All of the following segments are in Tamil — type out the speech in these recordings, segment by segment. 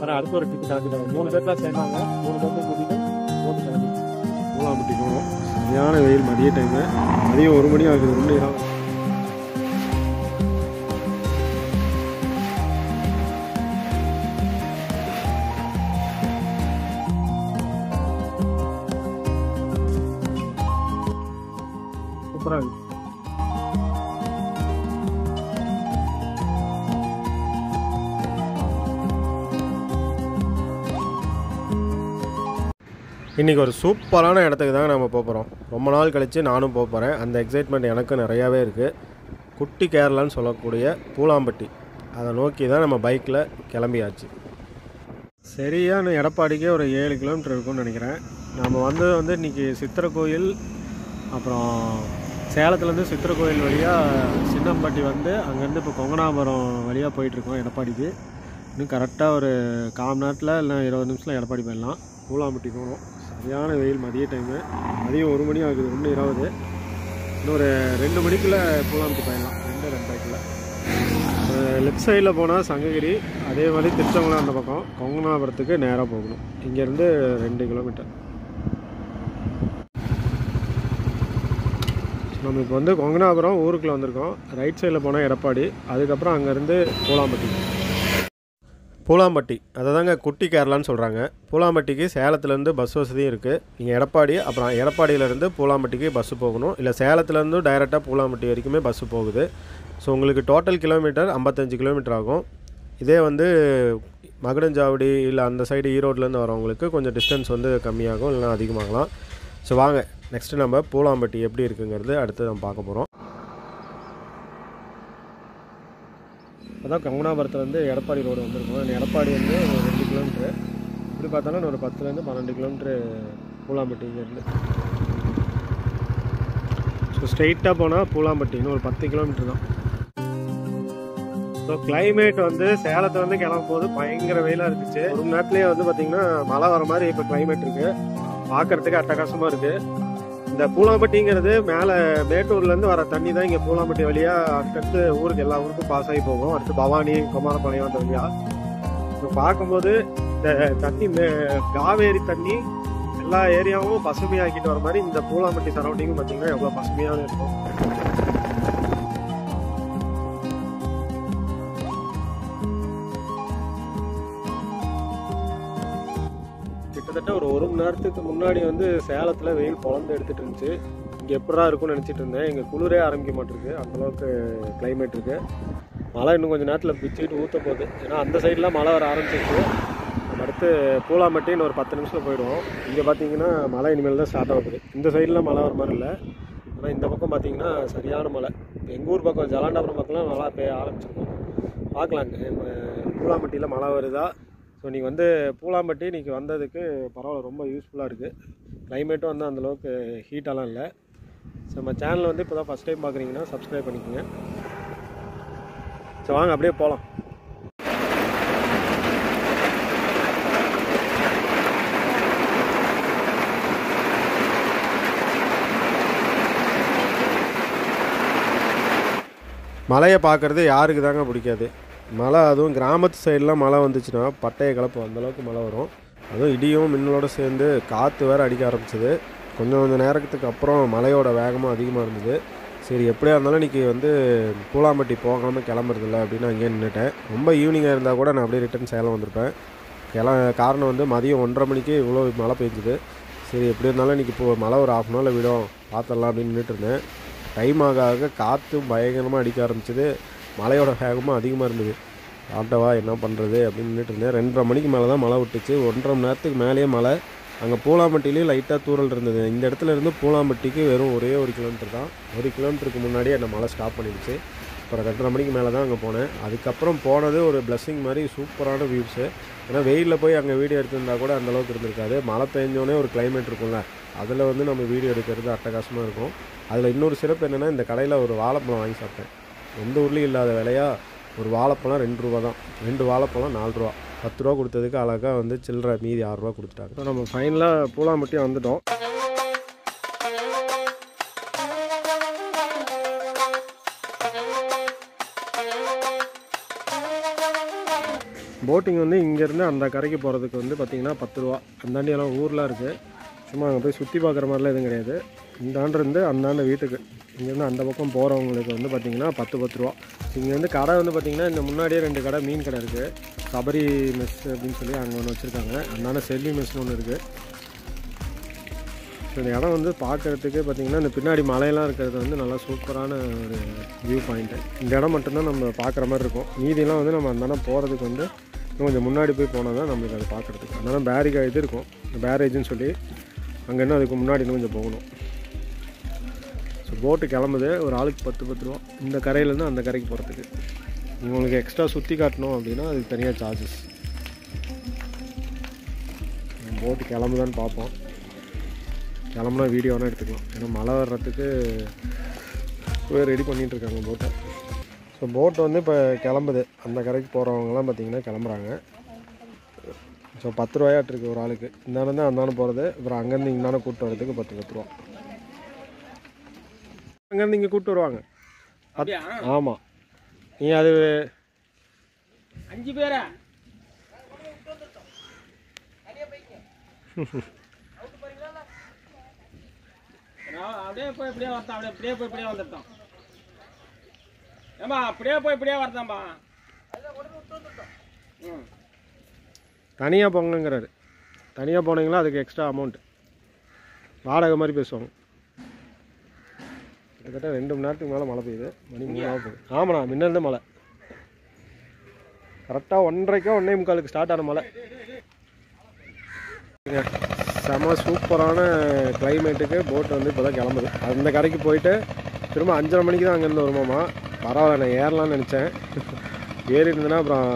ஆனால் அடுத்த ஒரு டிக்கெட் ஆகிட்டாங்க. 3 பேர்லாம் சேர்ந்தாங்க. 3 பேர்த்தையும் கூட்டிகிட்டு போட்டு கிளம்பி பூலாம்பட்டி போகணும். சரியான வெயில், மதிய டைமு. மதியம் 1 மணி ஆகுது. ரொம்ப நேரம் சூப்பராக இருக்குது. இன்றைக்கி ஒரு சூப்பரான இடத்துக்கு தாங்க நம்ம போகிறோம். ரொம்ப நாள் கழித்து நானும் போகிறேன். அந்த எக்ஸைட்மெண்ட் எனக்கு நிறையாவே இருக்குது. குட்டி கேரளான்னு சொல்லக்கூடிய பூலாம்பட்டி, அதை நோக்கி தான் நம்ம பைக்கில் கிளம்பியாச்சு. சரியான எடப்பாடிக்கே ஒரு 7 கிலோமீட்டர் இருக்கும்னு நினைக்கிறேன். நம்ம வந்து இன்றைக்கி சித்திரக்கோயில், அப்புறம் சேலத்துலேருந்து சித்திரக்கோயில் வழியாக சின்னம்பட்டி வந்து அங்கேருந்து இப்போ கொங்கனாபுரம் வழியாக போயிட்டுருக்கோம் எடப்பாடிக்கு. இன்னும் கரெக்டாக ஒரு 1/4 மணி நேரத்தில் இல்லை 20 நிமிஷத்தில் எடப்பாடி போயிடலாம். பூலாம்பட்டி போகணும். சரியான வெயில், மதிய டைமு. மதியம் 1 மணி ஆகுது. 1:20. இன்னொரு 2 மணிக்குள்ளே பூலாம்பட்டி போயிடலாம். 2:02க்குள்ள. லெஃப்ட் சைடில் போனால் சங்ககிரி, அதே மாதிரி திருச்செங்கோடு அந்த பக்கம் கொங்கனாபுரத்துக்கு நேராக போகணும். இங்கேருந்து 2 கிலோமீட்டர். நம்ம இப்போ வந்து கொங்கனாபுரம் ஊருக்குள்ளே வந்திருக்கோம். ரைட் சைடில் போனால் எடப்பாடி, அதுக்கப்புறம் அங்கேருந்து பூலாம்பட்டி. பூலாம்பட்டி அதை தாங்க குட்டி கேரளான்னு சொல்கிறாங்க. பூலாம்பட்டிக்கு சேலத்துலேருந்து பஸ் வசதியும் இருக்குது. நீங்கள் எடப்பாடி, அப்புறம் எடப்பாடியிலேருந்து பூலாம்பட்டிக்கு பஸ்ஸு போகணும். இல்லை சேலத்துலேருந்து டைரெக்டாக பூலாம்பட்டி வரைக்குமே பஸ்ஸு போகுது. ஸோ உங்களுக்கு டோட்டல் கிலோமீட்டர் 55 கிலோமீட்டர் ஆகும். இதே வந்து மகுடஞ்சாவடி இல்லை அந்த சைடு ஈரோட்லேருந்து வரவங்களுக்கு கொஞ்சம் டிஸ்டன்ஸ் வந்து கம்மியாகும், இல்லைனா அதிகமாகலாம். ஸோ வாங்க நெக்ஸ்ட்டு நம்ம பூலாம்பட்டி எப்படி இருக்குங்கிறது அடுத்து நம்ம பார்க்க போகிறோம். அதான் கொங்கனாபுரத்துலேருந்து எடப்பாடி ரோடு வந்திருக்கோம். எடப்பாடி வந்து ஒரு 2 கிலோமீட்ரு, இப்படி பார்த்தாலும் ஒரு 10லேருந்து 12 கிலோமீட்ரு பூலாம்பட்டி இங்கேருந்து. ஸோ ஸ்ட்ரெயிட்டாக போனால் பூலாம்பட்டி இன்னும் ஒரு 10 கிலோமீட்டர் தான். ஸோ கிளைமேட் வந்து சேலத்தை வந்து கிளம்பும் போது பயங்கர வெயிலாக இருந்துச்சு. ஒரு மணி நேரத்துலேயே வந்து பார்த்திங்கன்னா மழை வர மாதிரி இப்போ கிளைமேட் இருக்குது. பார்க்குறதுக்கு அட்டகாசமாக இருக்குது. இந்த பூலாம்பட்டிங்கிறது மேலே மேட்டூர்லேருந்து வர தண்ணி தான் இங்கே பூலாம்பட்டி வழியாக அடுத்தடுத்து ஊருக்கு எல்லா ஊருக்கும் பாஸ் ஆகி போகும். அடுத்து பவானி, குமாரபாளையம் அந்த வழியாக. இப்போ பார்க்கும்போது இந்த தண்ணி காவேரி தண்ணி எல்லா ஏரியாவும் பசுமையாக்கிட்டு வர மாதிரி இந்த பூலாம்பட்டி சரௌண்டிங்கும் பார்த்தீங்கன்னா எவ்வளோ பசுமையாக இருக்கும். கிட்டத்தட்ட ஒரு மணி நேரத்துக்கு முன்னாடி வந்து சேலத்தில் வெயில் பொழந்து எடுத்துகிட்டு இருந்துச்சு. இங்கே எப்படா இருக்கும்னு நினச்சிட்டு இருந்தேன். இங்கே குளிரே ஆரம்பிக்க மாட்டிருக்கு, அந்தளவுக்கு கிளைமேட் இருக்குது. மழை இன்னும் கொஞ்சம் நேரத்தில் பிச்சுக்கிட்டு ஊற்ற போகுது. ஏன்னா அந்த சைட்லாம் மழை வர ஆரம்பிச்சிருக்கு. அடுத்து பூலாம்பட்டின்னு ஒரு 10 நிமிஷத்தில் போயிடுவோம். இங்கே பார்த்தீங்கன்னா மழை இனிமேல் தான் ஸ்டார்ட் ஆகுது. இந்த சைட்லாம் மழை வர மாதிரி இல்லை. ஆனால் இந்த பக்கம் பார்த்தீங்கன்னா சரியான மழை. எங்கள் ஊர் பக்கம் ஜலாண்டாபுரம் பக்கம்லாம் மழை பெய்ய ஆரம்பிச்சிருக்கோம். பார்க்கலாங்க பூலாம்பட்டியில் மழை வருதா. ஸோ நீங்கள் வந்து பூலாம்பட்டி இன்றைக்கி வந்ததுக்கு பரவாயில்ல, ரொம்ப யூஸ்ஃபுல்லாக இருக்குது. கிளைமேட்டும் வந்து அந்தளவுக்கு ஹீட்டாலாம் இல்லை. ஸோ நம்ம சேனல் வந்து இப்போ தான் ஃபஸ்ட் டைம் பார்க்குறீங்கன்னா சப்ஸ்கிரைப் பண்ணிக்கோங்க. ஸோ வாங்க அப்படியே போகலாம். மலையை பார்க்குறது யாருக்கு தாங்க பிடிக்காது. மழை, அதுவும் கிராமத்து சைடெலாம் மழை வந்துச்சுன்னா பட்டையை கலப்பு அந்தளவுக்கு மழை வரும். அதுவும் இடியும் மின்னலோடு சேர்ந்து காற்று வேறு அடிக்க ஆரம்பிச்சிது. கொஞ்சம் நேரத்துக்கு அப்புறம் மழையோட வேகமும் அதிகமாக இருந்தது. சரி எப்படியா இருந்தாலும் இன்றைக்கி வந்து பூலாம்பட்டி போகாமல் கிளம்புறதில்ல அப்படின்னு அங்கேயே நின்றுட்டேன். ரொம்ப ஈவினிங்காக இருந்தால் கூட நான் அப்படியே ரிட்டன் சேலம் வந்திருப்பேன். காரணம் வந்து மதியம் 1:30 மணிக்கு இவ்வளோ மழை பெஞ்சுது. சரி எப்படி இருந்தாலும் இன்றைக்கி மழை ஒரு 1/2 நாளில் விடும், பார்த்துடலாம் அப்படின்னு நின்றுட்டு இருந்தேன். டைம் ஆக காற்றும் பயங்கரமாக அடிக்க ஆரம்பிச்சிது. மழையோட வேகமும் அதிகமாக இருந்தது. ஆட்டவா என்ன பண்ணுறது அப்படின்னு நின்றுட்டு இருந்தேன். 2:30 மணிக்கு மேலே தான் மழை விட்டுச்சு. 1.5 மணி நேரத்துக்கு மேலேயே மழை. அங்கே பூலாம்பட்டிலேயும் லைட்டாக தூரல் இருந்தது. இந்த இடத்துல இருந்து பூலாம்பட்டிக்கு வெறும் ஒரே 1 கிலோமீட்டர் தான். 1 கிலோமீட்டருக்கு முன்னாடியே அந்த மழை ஸ்டாப் பண்ணிடுச்சு. அப்புறம் 2:30 மணிக்கு மேலே தான் அங்கே போனேன். அதுக்கப்புறம் போனது ஒரு பிளஸ்ஸிங் மாதிரி சூப்பரான வியூஸு. ஏன்னா வெயிலில் போய் அங்கே வீடியோ எடுத்திருந்தால் கூட அந்தளவுக்கு இருந்திருக்காது. மழை பெஞ்சோடனே ஒரு கிளைமேட் இருக்கும்ல, அதில் வந்து நம்ம வீடியோ எடுக்கிறது அட்டகாசமாக இருக்கும். அதில் இன்னொரு சிறப்பு என்னென்னா, இந்த கடையில் ஒரு வாழைப்பழம் வாங்கி சாப்பிட்டேன். எந்த ஊர்லேயும் இல்லாத விலையாக ஒரு வாழைப்பழம் 2 ரூபா தான். 2 வாழைப்பழம் 4 ரூபா. 10 ரூபா கொடுத்ததுக்கு அழகாக வந்து சில்லறை மீதி 6 ரூபா கொடுத்துட்டாங்க. ஸோ நம்ம ஃபைனலாக பூலாம்பட்டி வந்துட்டோம். போட்டிங் வந்து இங்கேருந்து அந்த கரைக்கு போகிறதுக்கு வந்து பார்த்திங்கன்னா 10 ரூபா. அந்தாண்டியெல்லாம் ஊர்லாம் இருக்குது, சும்மா அங்கே போய் சுற்றி பார்க்குற மாதிரிலாம் எதுவும் கிடையாது. இந்தாண்டு அந்தாண்ட வீட்டுக்கு இங்கேருந்து அந்த பக்கம் போகிறவங்களுக்கு வந்து பார்த்திங்கன்னா 10 ரூபா. இங்கேருந்து கடை வந்து பார்த்திங்கன்னா இந்த முன்னாடியே 2 கடை மீன் கடை இருக்குது. சபரி மெஸ் அப்படின்னு சொல்லி அங்கே ஒன்று வச்சுருக்காங்க. அதனால செல்வி மெஸ்னு ஒன்று இருக்குது. ஸோ இந்த இடம் வந்து பார்க்குறதுக்கு பார்த்திங்கன்னா இந்த பின்னாடி மலையெல்லாம் இருக்கிறது வந்து நல்லா சூப்பரான ஒரு வியூ பாயிண்ட்டு. இந்த இடம் மட்டும்தான் நம்ம பார்க்குற மாதிரி இருக்கும். மீதியெல்லாம் வந்து நம்ம அந்த இடம் போகிறதுக்கு வந்து இன்னும் கொஞ்சம் முன்னாடி போய் போனால் தான் நம்மளுக்கு அதை பார்க்குறதுக்கு. அதனால இது இருக்கும், பேரேஜ்னு சொல்லி அங்கே இன்னும் அதுக்கு முன்னாடி இன்னும் கொஞ்சம் போகணும். ஸோ போட்டு கிளம்புது, ஒரு ஆளுக்கு 10 ரூபா இந்த கரையிலேருந்து அந்த கரைக்கு போகிறதுக்கு. உங்களுக்கு எக்ஸ்ட்ரா சுற்றி காட்டணும் அப்படின்னா அதுக்கு தனியாக சார்ஜஸ். போட்டு கிளம்புதான்னு பார்ப்போம். கிளம்புனா வீடியோ வேணால் எடுத்துக்கலாம், ஏன்னா மழை வர்றதுக்கு போய் ரெடி பண்ணிகிட்ருக்காங்க போட்டை. ஸோ போட்டு வந்து இப்போ கிளம்புது. அந்த கரைக்கு போகிறவங்கலாம் பார்த்திங்கன்னா கிளம்புறாங்க. ஸோ 10 ரூபாயாட்டிருக்கு ஒரு ஆளுக்கு. இந்தாண்டு அந்தாண்டு போகிறது, அப்புறம் அங்கேருந்து இந்தாண்ட கூப்பிட்டு வரதுக்கு 10 ரூபா. அங்கேருந்து இங்கே கூப்பிட்டு வருவாங்க. ஆமாம், நீ அது 5 பேரா அப்படியே போய் இப்படியே வரத்தான், அப்படியே போய் இப்படியே வந்துட்டோம். ஏம்பா அப்படியே போய் இப்படியே வரத்தாம்பா. தனியாக போங்கங்கிறாரு. தனியாக போனீங்களா அதுக்கு எக்ஸ்ட்ரா அமௌண்ட் வாடகை மாதிரி பேசுவாங்க. கிட்டத்தட்ட 2 மணி நேரத்துக்கு மேலே மழை பெய்யுது. மணி 3 போகுது. ஆமாண்ணா, முன்னேருந்து மழை கரெக்டாக 1:30 1:45 ஸ்டார்ட் ஆன மழை. செம சூப்பரான கிளைமேட்டுக்கு போட்டு வந்து இப்போ தான் கிளம்புது. அந்த கரைக்கு போயிட்டு திரும்ப 5:30 மணிக்கு தான் அங்கேருந்து வருமாமா. பரவாயில்ல, நான் ஏறலான்னு நினச்சேன். ஏறி இருந்தேன்னா அப்புறம்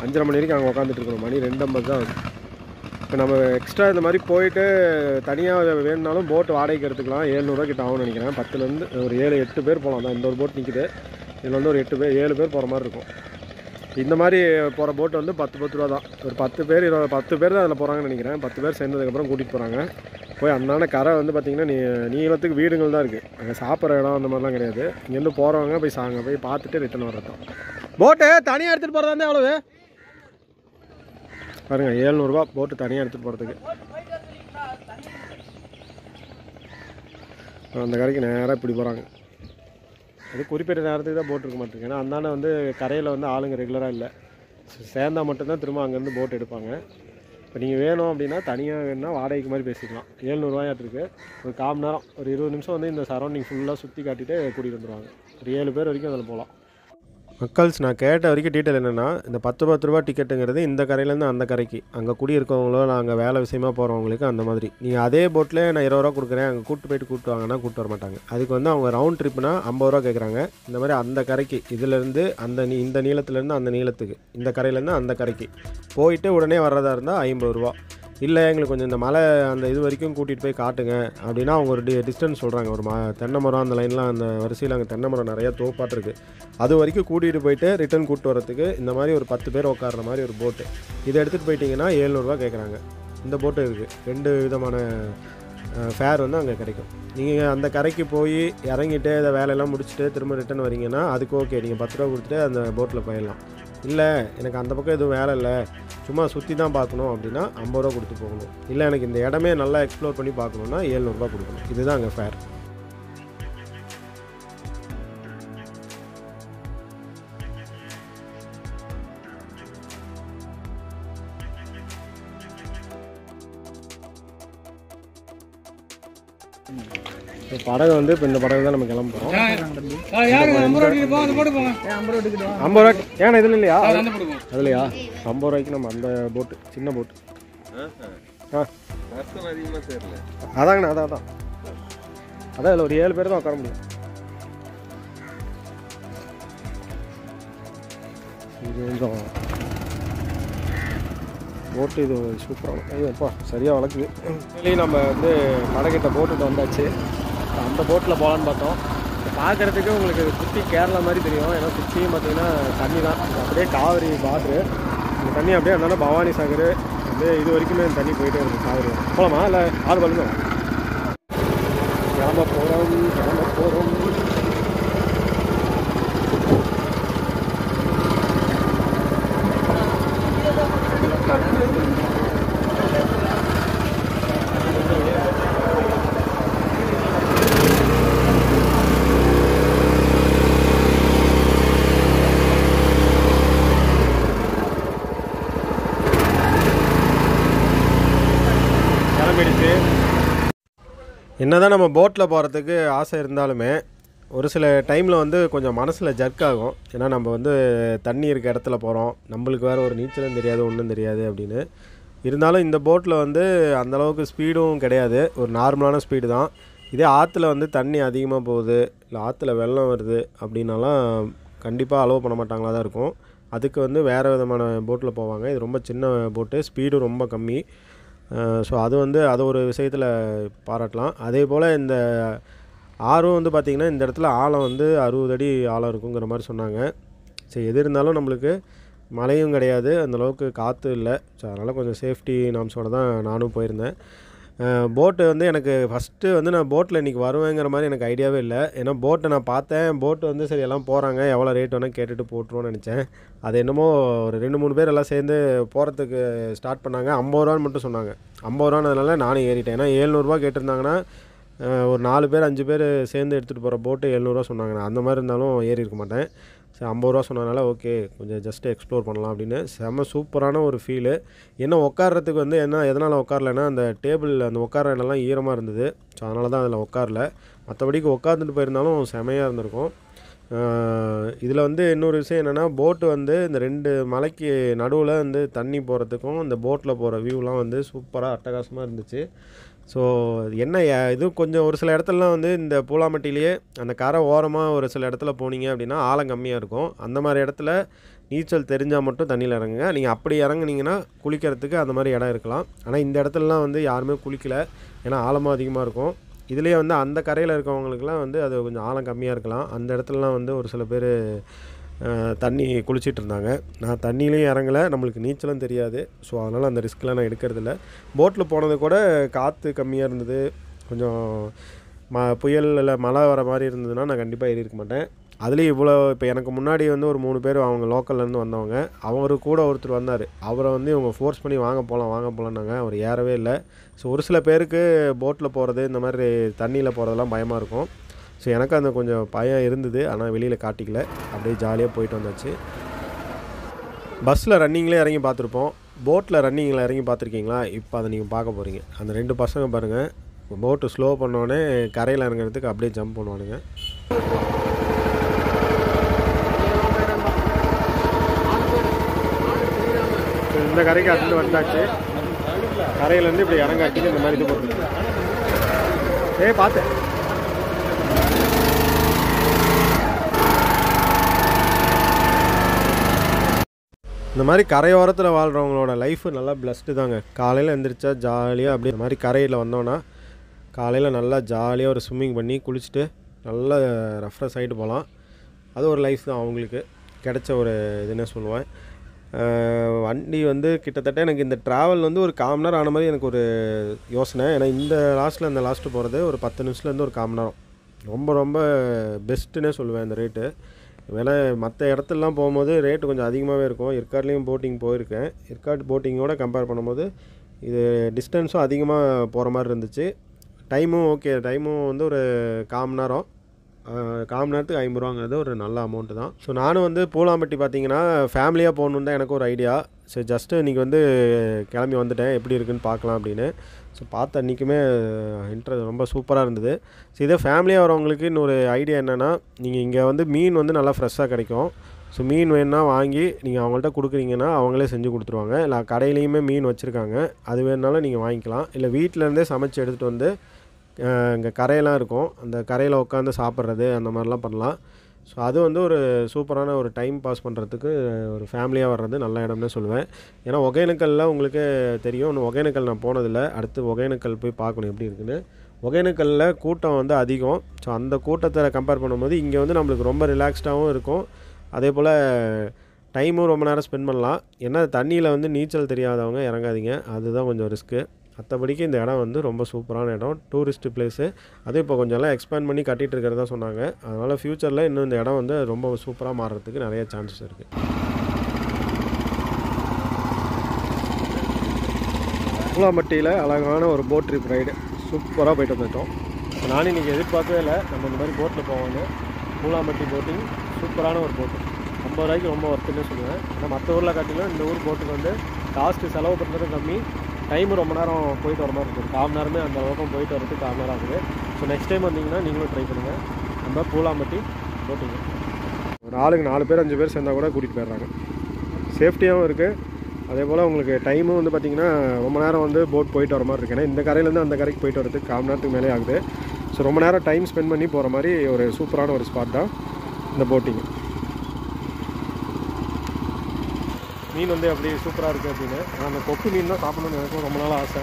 5:30 மணி வரைக்கும் அங்கே உட்காந்துட்டு இருக்கணும். மணி 2:50 தான் ஆகுது. இப்போ நம்ம எக்ஸ்ட்ரா இந்த மாதிரி போயிட்டு தனியாக வேணுனாலும் போட்டு வாடகைக்கு எடுத்துக்கலாம். 700 ரூபா கிட்ட ஆகும்னு நினைக்கிறேன். 10லேருந்து ஒரு 7-8 பேர் போகலாம். தான் இந்த ஒரு போட் நிற்கிது, இதில் வந்து ஒரு 7 பேர் போகிற மாதிரி இருக்கும். இந்த மாதிரி போகிற போட்டு வந்து 10 ரூபா தான். ஒரு 10 பேர் தான் அதில் போகிறாங்கன்னு நினைக்கிறேன். 10 பேர் சேர்ந்ததுக்கப்புறம் கூட்டிகிட்டு போகிறாங்க. போய் அந்தாண்ட கரை வந்து பார்த்திங்கன்னா நீளத்துக்கு வீடுகள் தான் இருக்குது. அங்கே சாப்பிட்ற இடம் அந்த மாதிரிலாம் கிடையாது. இங்கேருந்து போகிறவங்க போய் பார்த்துட்டு ரிட்டர்ன் வர்றதும். போட்டு தனியாக எடுத்துகிட்டு போகிறதா இருந்தால் எவ்வளவு பாருங்கள், 700 ரூபா போட்டு தனியாக எடுத்துகிட்டு போகிறதுக்கு. அந்த கரைக்கு நேராக இப்படி போகிறாங்க. அது குறிப்பிட்ட நேரத்துக்கு தான் போட் இருக்க மாட்டேங்க. ஏன்னா அந்தாண்ட வந்து கரையில் வந்து ஆளுங்க ரெகுலராக இல்லை. சேர்ந்தால் மட்டும்தான் திரும்ப அங்கேருந்து போட் எடுப்பாங்க. இப்போ நீங்கள் வேணும் அப்படின்னா தனியாக வேணும்னா வாடகைக்கு மாதிரி பேசிக்கலாம். 700 ரூபாயாட்டிருக்கு. ஒரு 1/4 மணி நேரம், ஒரு 20 நிமிஷம் வந்து இந்த சரௌண்டிங் ஃபுல்லாக சுற்றி காட்டிட்டு கூட்டிகிட்டு வந்துடுவாங்க. ஒரு 7 பேர் வரைக்கும் அதில் போகலாம். மக்கள்ஸ், நான் கேட்ட வரைக்கும் டீட்டெயில் என்னென்னா, இந்த 10 ரூபா டிக்கெட்டுங்கிறது இந்த கரையிலேருந்து அந்த கரைக்கு அங்கே குடியிருக்கவங்களோ நாங்கள் வேலை விஷயமா போகிறவங்களுக்கு அந்த மாதிரி. நீங்கள் அதே போட்டில் நான் 20 ரூபா கொடுக்குறேன், அங்கே கூப்பிட்டு வாங்கன்னா கூப்பிட்டு வர மாட்டாங்க. அதுக்கு வந்து அவங்க ரவுண்ட் ட்ரிப்னா 50 ரூபா கேட்குறாங்க. இந்த மாதிரி அந்த கரைக்கு இதிலேருந்து இந்த நீளத்துலேருந்து அந்த நீளத்துக்கு, இந்த கரையிலேருந்து அந்த கரைக்கு போயிட்டு உடனே வர்றதா இருந்தால் 50 ரூபா. இல்லை எங்களுக்கு கொஞ்சம் இந்த மலை அந்த இது வரைக்கும் கூட்டிகிட்டு போய் காட்டுங்க அப்படின்னா அவங்க ஒரு டிஸ்டன்ஸ் சொல்கிறாங்க. ஒரு தென்னை மரம் அந்த லைன்லாம் அந்த வரிசையில் அங்கே தென்னை மரம் நிறையா தோப்பாட்டு இருக்குது. அது வரைக்கும் கூட்டிகிட்டு போயிட்டு ரிட்டர்ன் கூப்பிட்டு வரதுக்கு இந்த மாதிரி ஒரு 10 பேர் உட்கார்ற மாதிரி ஒரு போட்டு இதை எடுத்துகிட்டு போயிட்டீங்கன்னா 700 ரூபா கேட்குறாங்க. இந்த போட்டு இருக்குது. 2 விதமான ஃபேர் வந்து அங்கே கிடைக்கும். நீங்கள் அந்த கரைக்கு போய் இறங்கிட்டு இதை வேலையெல்லாம் முடிச்சுட்டு திரும்ப ரிட்டர்ன் வரீங்கன்னா அதுக்கு ஓகே, நீங்கள் 10 ரூபா கொடுத்துட்டு அந்த போட்டில் போயிடலாம். இல்லை எனக்கு அந்த பக்கம் எதுவும் வேலை இல்லை, சும்மா சுற்றி தான் பார்க்கணும் அப்படின்னா 50 ரூபா கொடுத்து போகணும். இல்லை எனக்கு இந்த இடமே நல்லா எக்ஸ்ப்ளோர் பண்ணி பார்க்கணுன்னா 700 ரூபா கொடுக்கணும். இதுதான் அங்கே ஃபேர். இப்போ படகு வந்து இப்போ இந்த படகு தான் நம்ம கிளம்ப போகிறோம். 50 ரூபா ஏன்னா இதில் இல்லையா? அதுலையா 50 ரூபாய்க்கு நம்ம அந்த போட்டு, சின்ன போட்டு. அதாங்கண்ணா, அதான் இதில் ஒரு 7 பேர் தான் உட்கார முடியும். இது கொஞ்சம் போட்டு இது சூப்பரான ஐயோப்பா சரியாக வளர்க்குது. நம்ம வந்து படகிட்ட போட்டுட்டு வந்தாச்சு. அந்த போட்டில் போகலான்னு பார்த்தோம். பார்க்குறதுக்கு உங்களுக்கு சுற்றி கேரளா மாதிரி தெரியும். ஏன்னா சுற்றியும் பார்த்தீங்கன்னா தண்ணி தான், அப்படியே காவிரி பார்டரு. இந்த தண்ணி அப்படியே இருந்தாலும் பவானி சாகர் அப்படியே இது வரைக்குமே இந்த தண்ணி போயிட்டே இருக்குது. காவிரி போகலாமா இல்லை ஆறு பழுந்தோம்? கிளம்ப போகிறோம். ஆயிடுச்சு. என்னதான் நம்ம போட்டில் போகிறதுக்கு ஆசை இருந்தாலுமே ஒரு சில டைமில் வந்து கொஞ்சம் மனசில் ஜர்க் ஆகும். ஏன்னா நம்ம வந்து தண்ணி இருக்க இடத்துல போகிறோம், நம்மளுக்கு வேறு ஒரு நீச்சலும் தெரியாது ஒன்றும் தெரியாது அப்படின்னு. இருந்தாலும் இந்த போட்டில் வந்து அந்தளவுக்கு ஸ்பீடும் கிடையாது, ஒரு நார்மலான ஸ்பீடு தான். இதே ஆற்றுல வந்து தண்ணி அதிகமாக போகுது, இல்லை ஆற்றுல வெள்ளம் வருது அப்படின்னாலாம் கண்டிப்பாக அலோவ் பண்ண மாட்டாங்களா தான் இருக்கும். அதுக்கு வந்து வேறு விதமான போட்டில் போவாங்க. இது ரொம்ப சின்ன போட்டு, ஸ்பீடும் ரொம்ப கம்மி. ஸோ அது வந்து அது ஒரு விஷயத்தில் பாராட்டலாம். அதே போல் இந்த ஆறும் வந்து பார்த்திங்கன்னா இந்த இடத்துல ஆழம் வந்து 60 அடி ஆழம் இருக்குங்கிற மாதிரி சொன்னாங்க. சரி, எது இருந்தாலும் நம்மளுக்கு மழையும் கிடையாது, அந்தளவுக்கு காற்று இல்லை. ஸோ அதனால் கொஞ்சம் சேஃப்டி நாம்ஸோடு தான் நானும் போயிருந்தேன். போட்டு வந்து எனக்கு ஃபஸ்ட்டு வந்து நான் போட்டில் இன்றைக்கி வருவேங்கிற மாதிரி எனக்கு ஐடியாவே இல்லை. ஏன்னா போட்டை நான் பார்த்தேன், போட்டு வந்து சரி எல்லாம் போகிறாங்க, எவ்வளோ ரேட் வேணால் கேட்டுட்டு போட்டுருவோன்னு நினச்சேன். அது என்னமோ ஒரு 2-3 பேர் எல்லாம் சேர்ந்து போகிறதுக்கு ஸ்டார்ட் பண்ணாங்க. 50 ரூபான்னு மட்டும் சொன்னாங்க. 50 ரூபானதுனால நானும் ஏறிட்டேன். ஏன்னா 700 ரூபா கேட்டிருந்தாங்கன்னா ஒரு 4 பேர் 5 பேர் சேர்ந்து எடுத்துகிட்டு போகிற போட்டு 700 ரூபா சொன்னாங்க. நான் அந்த மாதிரி இருந்தாலும் ஏறி இருக்க மாட்டேன். சரி, 50 ரூபா சொன்னதுனால ஓகே கொஞ்சம் ஜஸ்ட்டு எக்ஸ்ப்ளோர் பண்ணலாம் அப்படின்னு. செம்ம சூப்பரான ஒரு ஃபீலு. என்ன உட்கார்றதுக்கு வந்து எதனால் உட்காரலைன்னா அந்த டேபிள் அந்த உட்கார இடம்லாம் ஈரமாக இருந்தது. ஸோ அதனால தான் அதில் உட்காரல. மற்றபடிக்கு உட்காந்துட்டு போயிருந்தாலும் செமையாக இருந்திருக்கும். இதில் வந்து இன்னொரு விஷயம் என்னென்னா, போட்டு வந்து இந்த 2 மலைக்கு நடுவில் வந்து தண்ணி போகிறதுக்கும் இந்த போட்டில் போகிற வியூலாம் வந்து சூப்பராக அட்டகாசமாக இருந்துச்சு. ஸோ என்ன இது கொஞ்சம் ஒரு சில இடத்துலலாம் வந்து இந்த பூலாம்பட்டியிலேயே அந்த கரை ஓரமாக ஒரு சில இடத்துல போனீங்க அப்படின்னா ஆழம் கம்மியாக இருக்கும். அந்த மாதிரி இடத்துல நீச்சல் தெரிஞ்சால் மட்டும் தண்ணியில் இறங்குங்க. நீங்கள் அப்படி இறங்குனீங்கன்னா குளிக்கிறதுக்கு அந்த மாதிரி இடம் இருக்கலாம். ஆனால் இந்த இடத்துலலாம் வந்து யாருமே குளிக்கலை, ஏன்னா ஆழமாக அதிகமாக இருக்கும். இதுலேயே வந்து அந்த கரையில் இருக்கவங்களுக்குலாம் வந்து அது கொஞ்சம் ஆழம் கம்மியாக இருக்கலாம். அந்த இடத்துலலாம் வந்து ஒரு சில பேர் தண்ணி குளிச்சிட்டு இருந்தாங்க. நான் தண்ணியிலையும் இறங்கலை, நம்மளுக்கு நீச்சலும் தெரியாது. ஸோ அதனால் அந்த ரிஸ்க்லாம் நான் எடுக்கிறதில்ல. போட்டில் போனது கூட காற்று கம்மியாக இருந்தது, கொஞ்சம் புயல் இல்லை மழை வர மாதிரி இருந்ததுன்னா நான் கண்டிப்பாக ஏறி இருக்க மாட்டேன். அதுலேயும் இவ்வளோ இப்போ எனக்கு முன்னாடி வந்து ஒரு 3 பேர் அவங்க லோக்கல்லேருந்து வந்தவங்க, அவர் கூட ஒருத்தர் வந்தார். அவரை வந்து இவங்க ஃபோர்ஸ் பண்ணி வாங்க போகலான்னாங்க. அவர் ஏறவே இல்லை. ஸோ ஒரு சில பேருக்கு போட்டில் போகிறது இந்த மாதிரி தண்ணியில் போகிறதெல்லாம் பயமாக இருக்கும். ஸோ எனக்கு அந்த கொஞ்சம் பயம் இருந்தது, ஆனால் வெளியில் காட்டிக்கல, அப்படியே ஜாலியாக போயிட்டு வந்தாச்சு. பஸ்ஸில் ரன்னிங்லேயே இறங்கி பார்த்துருப்போம், போட்டில் ரன்னிங்கில் இறங்கி பார்த்துருக்கீங்களா? இப்போ அதை நீங்கள் பார்க்க போகிறீங்க. அந்த 2 பசங்க பாருங்கள், போட்டு ஸ்லோ பண்ணோடனே கரையில் இறங்குறதுக்கு அப்படியே ஜம்ப் பண்ணுவானுங்க. இந்த கரைக்கு அட்டு வந்தாச்சு. கரையிலேருந்து இப்படி இறங்காட்டிக்கு இந்த மாதிரி இது போட்டு பார்த்தேன். இந்த மாதிரி கரையோரத்தில் வாழ்கிறவங்களோட லைஃபு நல்லா பிளஸ்டு தாங்க. காலையில் எழுந்திரிச்சா ஜாலியாக அப்படி இந்த மாதிரி கரையில் வந்தோன்னா காலையில் நல்லா ஜாலியாக ஒரு ஸ்விம்மிங் பண்ணி குளிச்சுட்டு நல்லா ரெஃப்ரெஷ் ஆகிட்டு போகலாம். அது ஒரு லைஃப் தான் அவங்களுக்கு கிடைச்ச ஒரு இதுன்னே சொல்லுவேன். வண்டி வந்து கிட்டத்தட்ட எனக்கு இந்த ட்ராவல் வந்து ஒரு 1/4 மணி நேரம் ஆன மாதிரி எனக்கு ஒரு யோசனை. ஏன்னா இந்த லாஸ்ட்டு போகிறது ஒரு 10 நிமிஷத்துலேருந்து ஒரு 1/4 மணி நேரம். ரொம்ப ரொம்ப பெஸ்ட்டுன்னே சொல்லுவேன் இந்த ரேட்டு. ஏன்னா மற்ற இடத்துலலாம் போகும்போது ரேட்டு கொஞ்சம் அதிகமாகவே இருக்கும். ஏற்காட்லேயும் போட்டிங் போயிருக்கேன். ஏற்காடு போட்டிங்கோட கம்பேர் பண்ணும்போது இது டிஸ்டன்ஸும் அதிகமாக போகிற மாதிரி இருந்துச்சு. டைமும் ஓகே, டைமும் வந்து ஒரு 1/4 மணி நேரம். 1/4 மணி நேரத்துக்கு 50 ரூபாங்கிறது ஒரு நல்ல அமௌண்ட்டு தான். ஸோ நானும் வந்து பூலாம்பட்டி பார்த்திங்கன்னா ஃபேமிலியாக போகணுன்னு தான் எனக்கு ஒரு ஐடியா. ஸோ ஜஸ்ட்டு இன்றைக்கி வந்து கிளம்பி வந்துட்டேன், எப்படி இருக்குன்னு பார்க்கலாம் அப்படின்னு. ஸோ பார்த்த அன்றைக்குமே ரொம்ப சூப்பராக இருந்தது. ஸோ இதே ஃபேமிலியாக வரவங்களுக்கு இன்னொரு ஐடியா என்னென்னா, நீங்கள் இங்கே வந்து மீன் வந்து நல்லா ஃப்ரெஷ்ஷாக கிடைக்கும். ஸோ மீன் வேணுன்னா வாங்கி நீங்கள் அவங்கள்ட்ட கொடுக்குறீங்கன்னா அவங்களே செஞ்சு கொடுத்துருவாங்க. இல்லை கடையிலையுமே மீன் வச்சுருக்காங்க, அது வேணுனாலும் நீங்கள் வாங்கிக்கலாம். இல்லை வீட்டிலேருந்தே சமைச்சு எடுத்துகிட்டு வந்து இங்கே கரையெல்லாம் இருக்கும், அந்த கரையில் உட்காந்து சாப்பிட்றது அந்த மாதிரிலாம் பண்ணலாம். ஸோ அது வந்து ஒரு சூப்பரான ஒரு டைம் பாஸ் பண்ணுறதுக்கு ஒரு ஃபேமிலியாக வர்றது நல்ல இடம்னு சொல்லுவேன். ஏன்னா ஒகேனக்கல்லில் உங்களுக்கு தெரியும், இன்னும் ஒகேனக்கல் நான் போனதில்லை. அடுத்து ஒகேனக்கல் போய் பார்க்கணும் எப்படி இருக்குன்னு. ஒகேனக்கல்லில் கூட்டம் வந்து அதிகம். ஸோ அந்த கூட்டத்தை கம்பேர் பண்ணும்போது இங்கே வந்து நம்மளுக்கு ரொம்ப ரிலாக்ஸ்டாகவும் இருக்கும். அதே போல் டைமும் ரொம்ப நேரம் ஸ்பெண்ட் பண்ணலாம். ஏன்னா தண்ணியில் வந்து நீச்சல் தெரியாதவங்க இறங்காதீங்க, அதுதான் கொஞ்சம் ரிஸ்க்கு. மற்றபடிக்கு இந்த இடம் வந்து ரொம்ப சூப்பரான இடம், டூரிஸ்ட்டு பிளேஸு. அதுவும் இப்போ கொஞ்சம் எல்லாம் எக்ஸ்பேண்ட் பண்ணி கட்டிகிட்டு இருக்கிறதா சொன்னாங்க. அதனால் ஃப்யூச்சரில் இன்னும் இந்த இடம் வந்து ரொம்ப சூப்பராக மாறுறதுக்கு நிறைய சான்சஸ் இருக்குது. பூலாம்பட்டியில் அழகான ஒரு போட் ட்ரிப் ரைடு சூப்பராக போய்ட்டு வந்துட்டோம். நானும் இன்றைக்கி எதிர்பார்க்கவே இல்லை நம்ம இந்த மாதிரி போட்டில் போவோன்னு. பூலாம்பட்டி போட்டிங் சூப்பரான ஒரு போட்டு, 50 ரூபாய்க்கு ரொம்ப ஒர்த்துன்னு சொல்லுவேன். ஆனால் மற்ற ஊரில் காட்டிலும் இந்த ஊர் போட்டுக்கு வந்து காஸ்ட்டு செலவு பண்ணுறதும் கம்மி, டைம் ரொம்ப நேரம் போயிட்டு வர மாதிரி இருக்குது. 1/4 மணி நேரமே அந்த பக்கம் போயிட்டு வரதுக்கு 1/4 மணி நேரம் ஆகுது. ஸோ நெக்ஸ்ட் டைம் வந்தீங்கன்னா நீங்களும் ட்ரை பண்ணுங்கள். நம்ம பூலாம்பட்டி போட்டிங்க ஒரு ஆளுக்கு 4 பேர் 5 பேர் சேர்ந்தால் கூட கூட்டிகிட்டு போயிடுறாங்க. சேஃப்டியாகவும் இருக்குது. அதே போல் உங்களுக்கு டைமும் வந்து பார்த்திங்கன்னா ரொம்ப நேரம் வந்து போட் போயிட்டு வர மாதிரி இருக்குது. ஏன்னா இந்த கரையிலேருந்து அந்த கரைக்கு போயிட்டு வரதுக்கு 1/4 மணி நேரத்துக்கு மேலே ஆகுது. ஸோ ரொம்ப நேரம் டைம் ஸ்பெண்ட் பண்ணி போகிற மாதிரி ஒரு சூப்பரான ஒரு ஸ்பாட் தான் இந்த போட்டிங். மீன் வந்து அப்படி சூப்பராக இருக்குது அப்படின்னு. அந்த கொக்கு மீன் தான் சாப்பிடணும்னு எனக்கும் ரொம்ப நாள் ஆசை.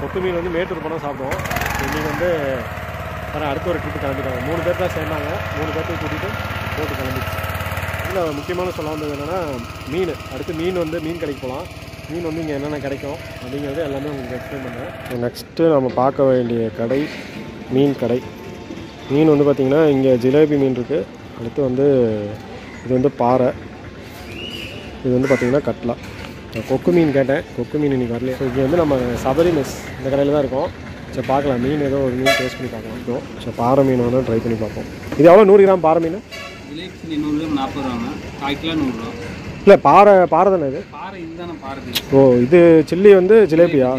கொக்கு மீன் வந்து மேட்டூர் போனால் சாப்பிடுவோம். இன்றைக்கி வந்து அடுத்த ஒரு ட்ரிப்பு கிளம்பிட்டாங்க. 3 பேர் தான் சேர்ந்தாங்க. 3 பேர்த்தையும் கூட்டிகிட்டு போட்டு கிளம்பிச்சு. இதில் முக்கியமான சொல்ல வந்தது என்னென்னா மீன். அடுத்து மீன் வந்து மீன் கடைக்கு போகலாம். மீன் வந்து இங்கே என்னென்ன கிடைக்கும் அப்படிங்கிறது எல்லாமே உங்களுக்கு எக்ஸ்பிளைன் பண்ணுறேன். நெக்ஸ்ட்டு நம்ம பார்க்க வேண்டிய கடை மீன் கடை. மீன் வந்து பார்த்திங்கன்னா இங்கே ஜிலேபி மீன் இருக்குது. அடுத்து வந்து இது வந்து பாறை. இது வந்து பார்த்திங்கன்னா கட்லா. கொக்கு மீன் கேட்டேன். கொக்கு மீன் இன்றைக்கி வரலையே. ஸோ இங்கே வந்து நம்ம சபரி மெஸ் இந்த கடையில் தான் இருக்கோம். சரி பார்க்கலாம். மீன் ஏதோ ஒரு மீன் டேஸ்ட் பண்ணி பார்க்கலாம். இப்போ ஸோ பாறை மீன் வந்து ட்ரை பண்ணி பார்ப்போம். இது எவ்வளோ 100 கிராம் பாறை மீன்? 100 கிராம் 40 ரூபாங்க. 1/4 கிலோ 100 ரூபா. இல்லை பாறை தானே இது? பாறை இதுதானே பாறை. ஓ இது சில்லி வந்து ஜிலேபியா?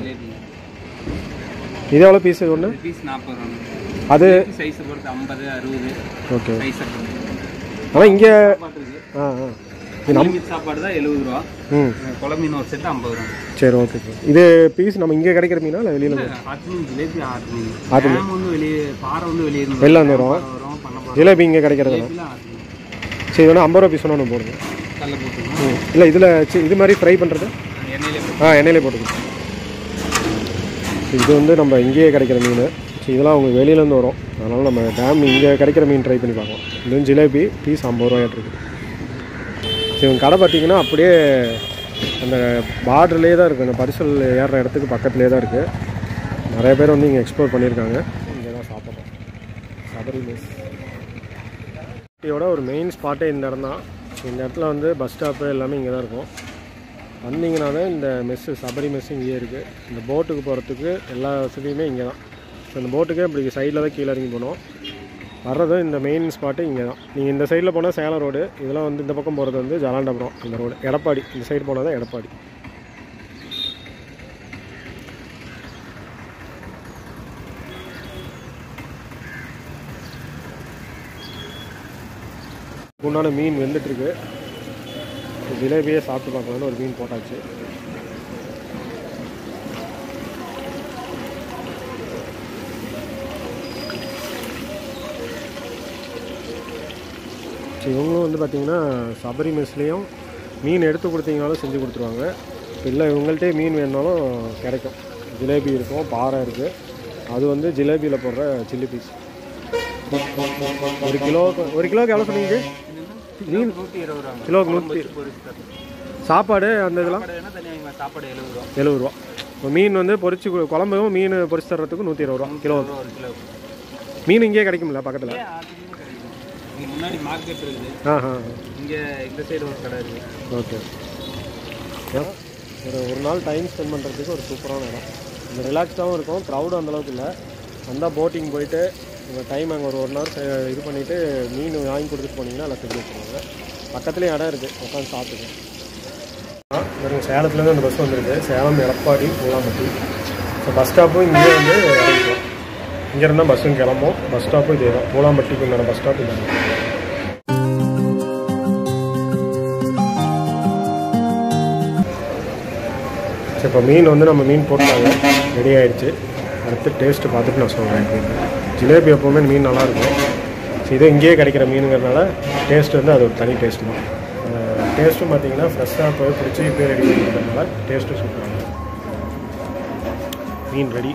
இது எவ்வளோ பீஸ்? ஒன்று பீஸ் 40 ரூபாங்க. அது சைஸை பொறுத்து 50 60. ஓகே. சைஸை ஆனால் இங்கே நம்ம சாப்பாடு தான் 70 ரூபா. குழம்பு மீன் ஒரு செட் 50 ரூபா. சரி ஓகே. இது பீஸ் நம்ம இங்கே கிடைக்கிற மீனா இல்லை வெளியில்? ஆற்று மீன் ஜிலேபி ஆற்று மீன் வந்து வெளியே பாறை வந்து வெளியே வெளில வந்துடும். ஜிலேபி இங்கே கிடைக்கிறது. சரி வேணா 50 ரூபா பீஸ் ஒன்று போடுங்க. கல்ல போட்டு இல்லை இதில் இது மாதிரி ஃப்ரை பண்ணுறது எண்ணெயிலே போட்டுக்கணும். இது வந்து நம்ம இங்கேயே கிடைக்கிற மீன். சரி இதெல்லாம் அவங்க வெளியிலேருந்து வரும். அதனால் நம்ம டேம் இங்கே கிடைக்கிற மீன் ட்ரை பண்ணி பார்க்கலாம். இது ஜிலேபி பீஸ் 50 ரூபாய்ட்டு இருக்குது. சரி இவங்க கடை பார்த்திங்கன்னா அப்படியே அந்த பார்டர்லேயே தான் இருக்குது. அந்த பரிசல் ஏறுற இடத்துக்கு பக்கத்துலேயே தான் இருக்குது. நிறைய பேர் வந்து இங்கே எக்ஸ்ப்ளோர் பண்ணியிருக்காங்க. இங்கே தான் சாப்பிட்றோம். சபரி மெஸ் ஒரு மெயின் ஸ்பாட்டே இந்த இடம் தான். இந்த இடத்துல வந்து பஸ் ஸ்டாப்பு எல்லாமே இங்கே தான் இருக்கும். வந்தீங்கன்னாவே இந்த மெஸ்ஸு சபரி மெஸ்ஸு இங்கேயே இருக்குது. இந்த போட்டுக்கு போகிறதுக்கு எல்லா வசதியுமே இங்கே தான். ஸோ இந்த போட்டுக்கே இப்படி சைடில் தான் கீழே இறங்கி போனோம். வர்றதும் இந்த மெயின் ஸ்பாட்டு இங்கே தான். நீங்கள் இந்த சைடில் போனால் சேலம் ரோடு. இதெல்லாம் வந்து இந்த பக்கம் போகிறது வந்து ஜலாண்டபுரம் இந்த ரோடு. எடப்பாடி இந்த சைடு போனால் தான் எடப்பாடி. உண்டான மீன் வெந்துட்டுருக்கு. ஜிலேபியே சாப்பிட்டு பார்க்கலான்னு ஒரு மீன் போட்டாச்சு. சரி இவங்களும் வந்து பார்த்திங்கன்னா சபரி மெஸ்லேயும் மீன் எடுத்து கொடுத்தீங்கனாலும் செஞ்சு கொடுத்துருவாங்க. இல்லை இவங்கள்ட்டே மீன் வேணுனாலும் கிடைக்கும். ஜிலேபி இருக்கும், பாறை இருக்குது. அது வந்து ஜிலேபியில் போடுற சில்லி பீஸ். 1 கிலோவுக்கு எவ்வளோ சொன்னீங்க? மீன் 120 ரூபா. கிலோவுக்கு 100. சாப்பாடு அந்த இதெல்லாம் சாப்பாடு 70 ரூபா. இப்போ மீன் வந்து பொரிச்சு குழம்பும் மீன் பொரிச்சு தர்றதுக்கு 120 ரூபா கிலோவுக்கு. மீன் இங்கேயே கிடைக்கும்ல பக்கத்தில்? முன்னாடி மார்க்கெட் இருக்குது. இங்கே இந்த சைடு ஒரு கடை இருக்குது. ஓகே. ஒரு நாள் டைம் ஸ்பெண்ட் பண்ணுறதுக்கு ஒரு சூப்பரான இடம். இந்த ரிலாக்ஸ்டாகவும் இருக்கும். க்ரௌடும் அந்தளவுக்கு இல்லை. வந்தால் போட்டிங் போயிட்டு உங்கள் டைம் அங்கே ஒரு ஹவர் இது பண்ணிவிட்டு மீன் வாங்கி கொடுத்துட்டு போனீங்கன்னா எல்லாம் செஞ்சு வச்சுருவாங்க. பக்கத்துலேயே இடம் இருக்குது, உட்காந்து சாப்பிட்டுக்கேன். எனக்கு சேலத்துலேருந்து அந்த பஸ் வந்துருக்கு. சேலம் எடப்பாடி பூலாம்பட்டி. ஸோ பஸ் ஸ்டாப்பும் இங்கேயே வந்து இறங்கிக்கும். இங்கே இருந்தால் பஸ்ஸும் கிளம்பும். பஸ் ஸ்டாப்பும் இதே தான். பூலாம்பட்டிக்கு உண்டான பஸ் ஸ்டாப் இல்லை. சரி இப்போ மீன் வந்து நம்ம மீன் போட்டாங்க, ரெடி ஆகிடுச்சு. அடுத்து டேஸ்ட்டு பார்த்துட்டு நான் சொல்கிறேன். ஜிலேபி எப்போவுமே மீன் நல்லாயிருக்கும். ஸோ இதே இங்கேயே கிடைக்கிற மீனுங்கிறதுனால டேஸ்ட் வந்து அது ஒரு தனி டேஸ்ட்டு தான். டேஸ்ட்டும் பார்த்தீங்கன்னா ஃப்ரெஷ்ஷாக போய் பிடிச்சி இப்போ ரெடி பண்ணிக்கிறதுனால டேஸ்ட்டு சூப்பராக இருக்கும். மீன் ரெடி.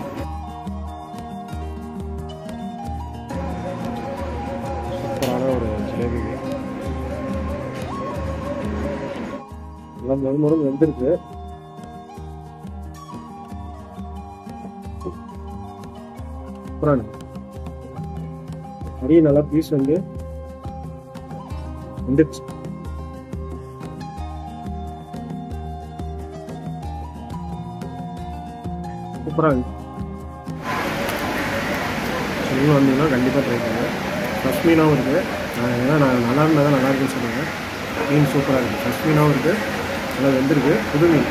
சூப்பரான ஒரு ஜிலேபி. எல்லாம் மறுமுறை வெந்திருக்கு. அப்புறம் நிறைய நல்லா பீஸ் வந்து வந்துடுச்சு. சூப்பராக இருக்கு. நீங்களும் வந்தீங்கன்னா கண்டிப்பாக ட்ரை பண்ணுங்கள். ஃப்ரெஷ் மீனாகவும் இருக்குது. ஏன்னா நான் நல்லா இருந்தால் தான் நல்லா இருக்குன்னு சொல்லுவேன். மீன் சூப்பராக இருக்குது. ஃப்ரெஷ் மீனாகவும் இருக்குது, நல்லா வெந்திருக்கு. புது மீன்.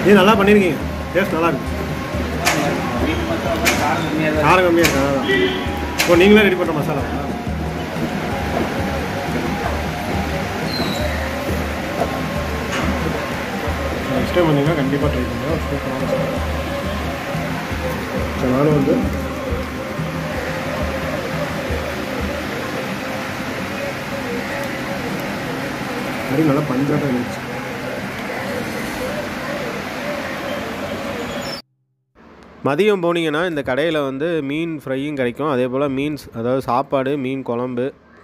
இது நல்லா பண்ணியிருக்கீங்க, டேஸ்ட் நல்லா இருக்கு. மீன் மசாலா காரம் கம்மியாக தான் காரம் கம்மியாக இருக்கு. அதான் இப்போ நீங்களே ரெடி பண்ணுற மசாலா நெக்ஸ்ட் டைம் வந்தீங்கன்னா கண்டிப்பாக ட்ரை பண்ணுங்கள். சூப்பரான சாப்பாடு. ஸோ நானும் வந்து கறி நல்லா பஞ்சாட்டாக இருந்துச்சு. மதியம் போனீங்கன்னா இந்த கடையில் வந்து மீன் ஃப்ரையும் கிடைக்கும், அதே போல் மீன்ஸ் அதாவது சாப்பாடு, மீன்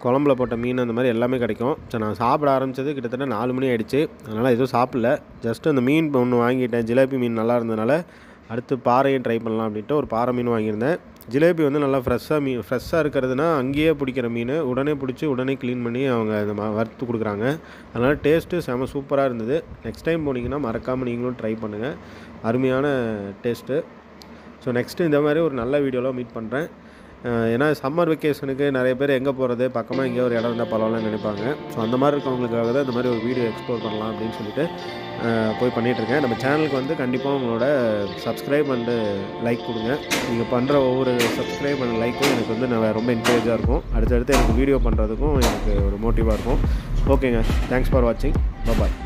குழம்புல போட்ட மீன் அந்த மாதிரி எல்லாமே கிடைக்கும். ஸோ நான் சாப்பிட ஆரம்பித்தது கிட்டத்தட்ட 4 மணி ஆகிடுச்சு. அதனால் எதுவும் சாப்பிடல, ஜஸ்ட் அந்த மீன் ஒன்று வாங்கிட்டேன். ஜிலேபி மீன் நல்லா இருந்ததுனால அடுத்து பாறையும் ட்ரை பண்ணலாம் அப்படின்ட்டு ஒரு பாறை மீன் வாங்கியிருந்தேன். ஜிலேபி வந்து நல்லா ஃப்ரெஷ்ஷாக இருக்கிறதுனா அங்கேயே பிடிக்கிற மீன், உடனே பிடிச்சி உடனே க்ளீன் பண்ணி அவங்க இந்த வறுத்து கொடுக்குறாங்க. அதனால் டேஸ்ட்டு செம சூப்பராக இருந்தது. நெக்ஸ்ட் டைம் போனீங்கன்னா மறக்காமல் நீங்களும் ட்ரை பண்ணுங்கள், அருமையான டேஸ்ட்டு. ஸோ நெக்ஸ்ட்டு இந்த மாதிரி ஒரு நல்ல வீடியோவில் மீட் பண்ணுறேன். ஏன்னா சம்மர் வெக்கேஷனுக்கு நிறைய பேர் எங்கே போகிறது, பக்கமாக எங்கேயோ ஒரு இடம் இருந்தால் பரவாயில்லன்னு நினைப்பாங்க. ஸோ அந்த மாதிரி இருக்கவங்களுக்காக தான் இந்த மாதிரி ஒரு வீடியோ எக்ஸ்ப்ளோர் பண்ணலாம் அப்படின்னு சொல்லிட்டு போய் பண்ணிகிட்ருக்கேன். நம்ம சேனலுக்கு வந்து கண்டிப்பாக உங்களோட சப்ஸ்கிரைப் அண்டு லைக் கொடுங்க. நீங்கள் பண்ணுற ஒவ்வொரு சப்ஸ்கிரைப் அண்ட் லைக்கும் எனக்கு வந்து ரொம்ப என்கரேஜாக இருக்கும். அடுத்தடுத்து எனக்கு வீடியோ பண்ணுறதுக்கும் எனக்கு ஒரு மோட்டிவாக இருக்கும். ஓகேங்க, தேங்க்ஸ் ஃபார் வாட்சிங். பாய்.